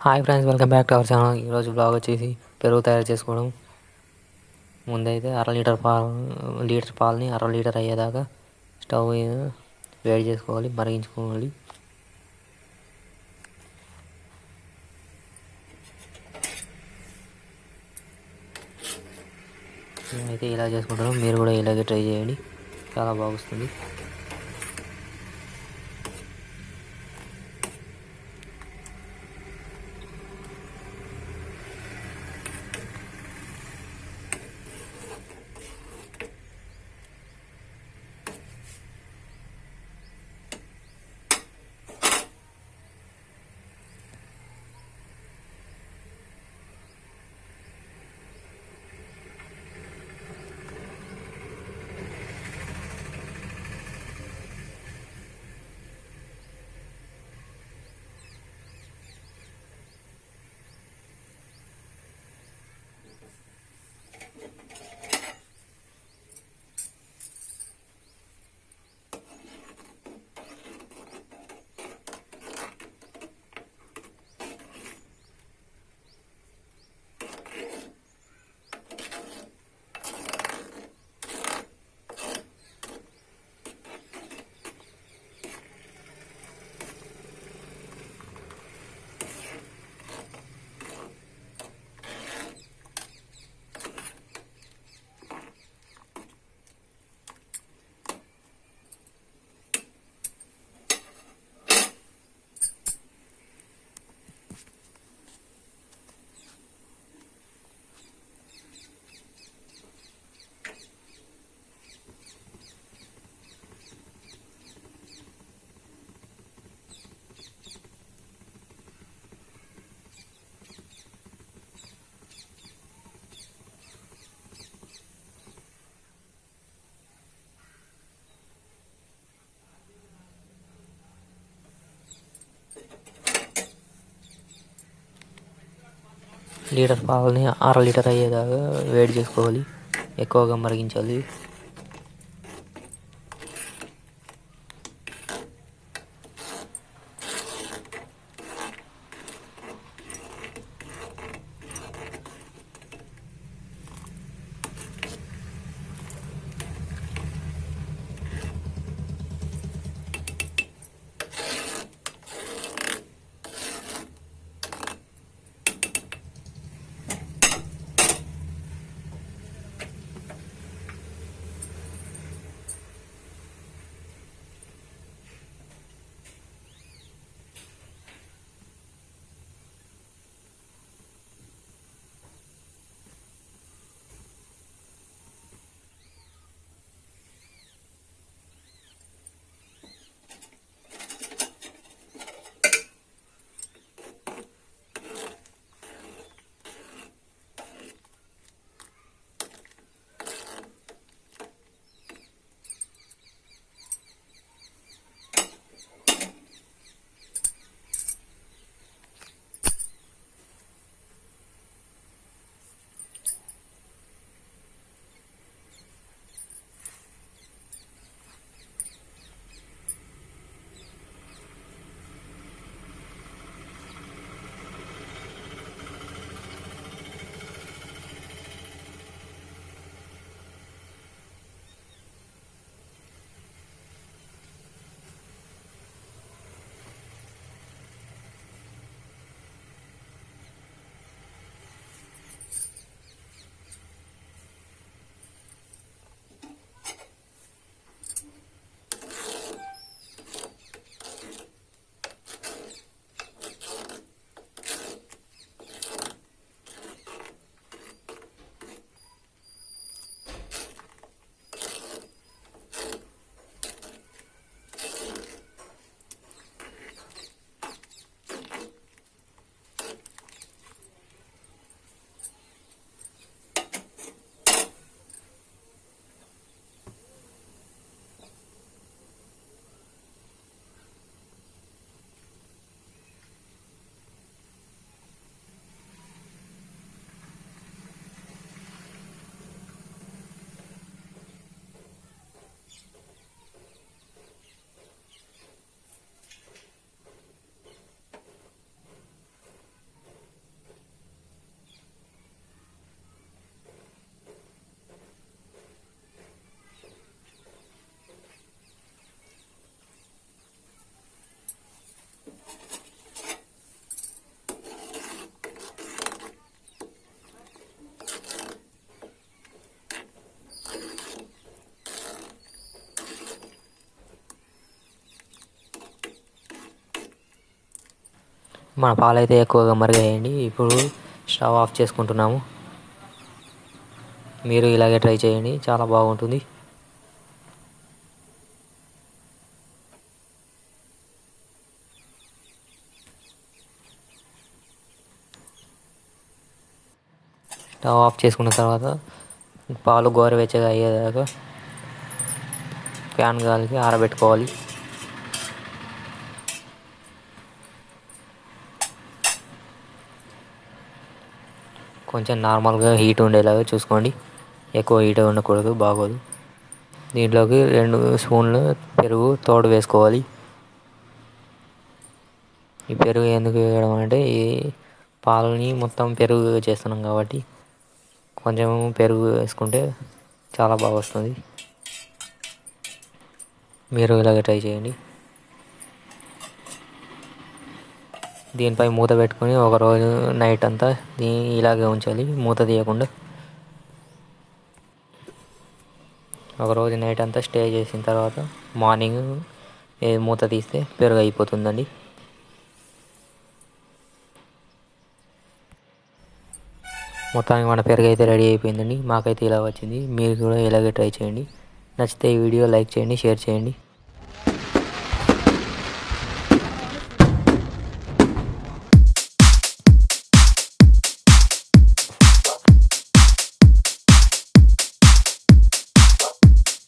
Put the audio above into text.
Hi friends, welcome back to our channel. ఈరోజు blog వచ్చేసి పెరుగు తయారు చేసుకోవడం. ముందైతే లీటర్ పాలని లీటర్ అయ్యేదాకా స్టవ్ వేడి చేసుకోవాలి, మరిగించుకోవాలి. అయితే ఇలా చేసుకుంటాను, మీరు కూడా ఇలాగే ట్రై చేయండి, చాలా బాగుస్తుంది. లీటర్ పాలని లీటర్ అయ్యేదాకా వేడి చేసుకోవాలి, ఎక్కువగా మరిగించాలి. మన పాలైతే ఎక్కువగా మరిగాయండి. ఇప్పుడు స్టవ్ ఆఫ్ చేసుకుంటున్నాము. మీరు ఇలాగే ట్రై చేయండి, చాలా బాగుంటుంది. స్టవ్ ఆఫ్ చేసుకున్న తర్వాత పాలు గోరువెచ్చగా అయ్యేదాకా ఫ్యాన్ గాలికి ఆరబెట్టుకోవాలి. కొంచెం నార్మల్గా హీట్ ఉండేలాగా చూసుకోండి, ఎక్కువ హీట్ ఉండకూడదు, బాగోదు. దీంట్లోకి 2 స్పూన్లు పెరుగు తోడు వేసుకోవాలి. ఈ పెరుగు ఎందుకు వేయడం అంటే ఈ పాలని మొత్తం పెరుగు చేస్తున్నాం కాబట్టి కొంచెం పెరుగు వేసుకుంటే చాలా బాగా వస్తుంది. మీరు ఇలాగ ట్రై చేయండి. దీనిపై మూత పెట్టుకొని ఒకరోజు నైట్ అంతా ఇలాగే ఉంచాలి, మూత తీయకుండా. ఒకరోజు నైట్ అంతా స్టే చేసిన తర్వాత మార్నింగ్ మూత తీస్తే పెరుగు అయిపోతుందండి. మొత్తానికి మన పెరుగు అయితే రెడీ అయిపోయిందండి. మాకైతే ఇలా వచ్చింది. మీరు కూడా ఇలాగే ట్రై చేయండి. నచ్చితే ఈ వీడియో లైక్ చేయండి, షేర్ చేయండి.